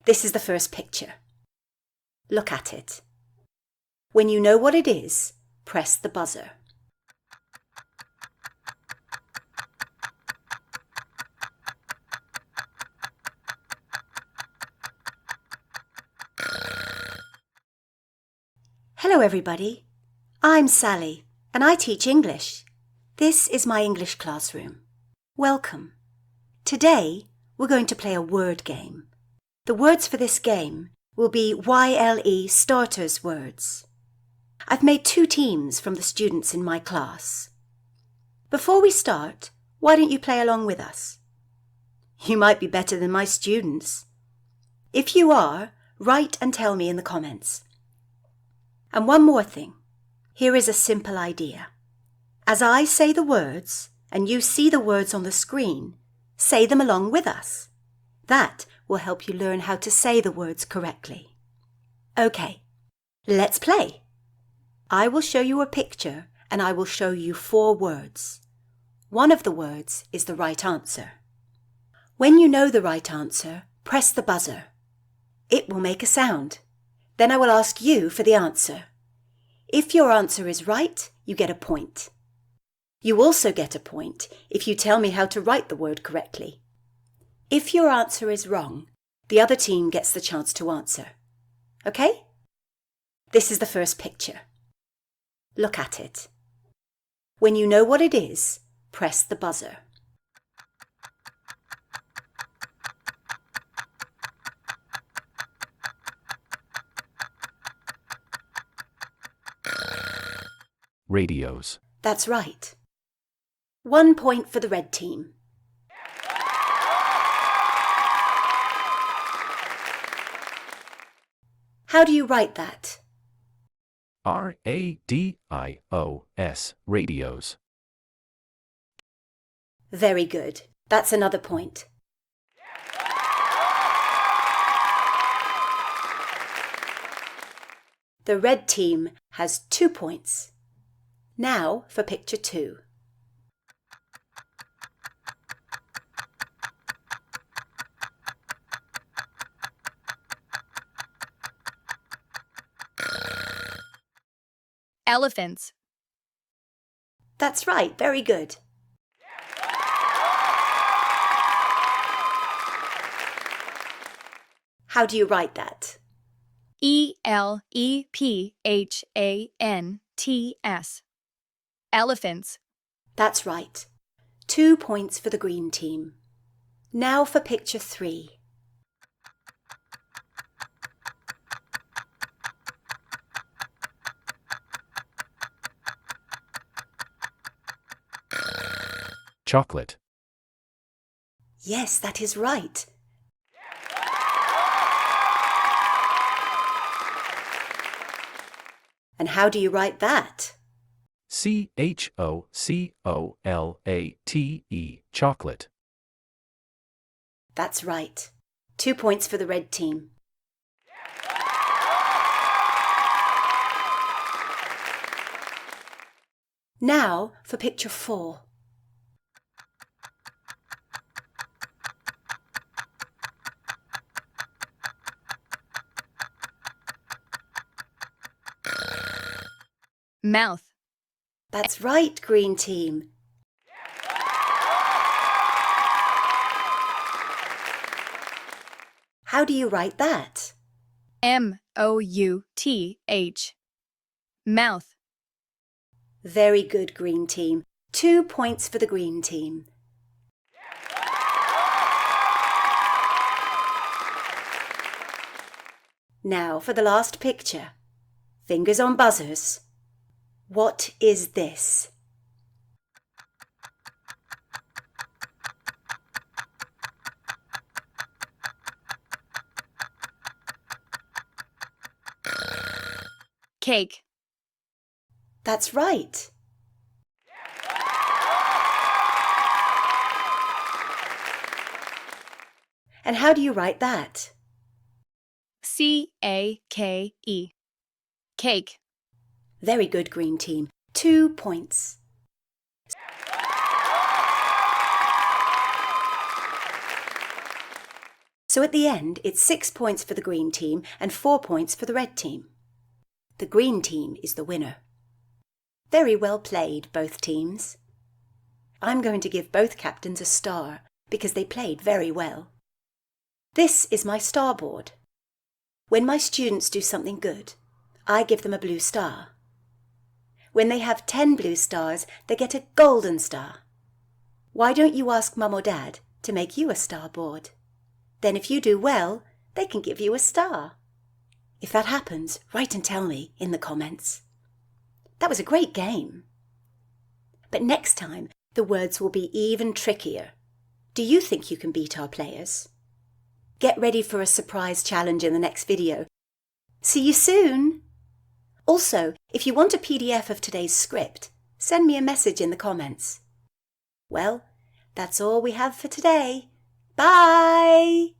This is the first picture. Look at it. When you know what it is, press the buzzer. Hello everybody, I'm Sally and I teach English. This is my English classroom. Welcome. Today we're going to play a word game. The words for this game will be YLE Starters words. I've made 2 teams from the students in my class. Before we start, why don't you play along with us? You might be better than my students. If you are, write and tell me in the comments. And one more thing. Here is a simple idea. As I say the words and you see the words on the screen, say them along with us. That will help you learn how to say the words correctly. Okay, let's play. I will show you a picture and I will show you 4 words. One of the words is the right answer. When you know the right answer, press the buzzer. It will make a sound. Then I will ask you for the answer. If your answer is right, you get a point. You also get a point if you tell me how to write the word correctly. If your answer is wrong, the other team gets the chance to answer. Okay? This is the first picture. Look at it. When you know what it is, press the buzzer. Radios. That's right. 1 point for the red team. How do you write that? R-A-D-I-O-S, radios. Very good. That's another point. The red team has 2 points. Now for picture 2. Elephants. That's right, very good. How do you write that? E-L-E-P-H-A-N-T-S. Elephants. That's right. 2 points for the green team. Now for picture 3. Chocolate. Yes, that is right. And how do you write that? C-H-O-C-O-L-A-T-E, chocolate. That's right. 2 points for the red team. Now for picture 4. Mouth. That's right, green team. How do you write that? M-O-U-T-H. Mouth. Very good, green team. 2 points for the green team. Now for the last picture. Fingers on buzzers. What is this? Cake. That's right. And how do you write that? C-A-K-E. Cake. Very good, green team. 2 points. So at the end, it's 6 points for the green team and 4 points for the red team. The green team is the winner. Very well played, both teams. I'm going to give both captains a star because they played very well. This is my star board. When my students do something good, I give them a blue star. When they have 10 blue stars, they get a golden star. Why don't you ask Mum or Dad to make you a star board? Then if you do well, they can give you a star. If that happens, write and tell me in the comments. That was a great game. But next time, the words will be even trickier. Do you think you can beat our players? Get ready for a surprise challenge in the next video. See you soon! Also, if you want a PDF of today's script, send me a message in the comments. Well, that's all we have for today. Bye!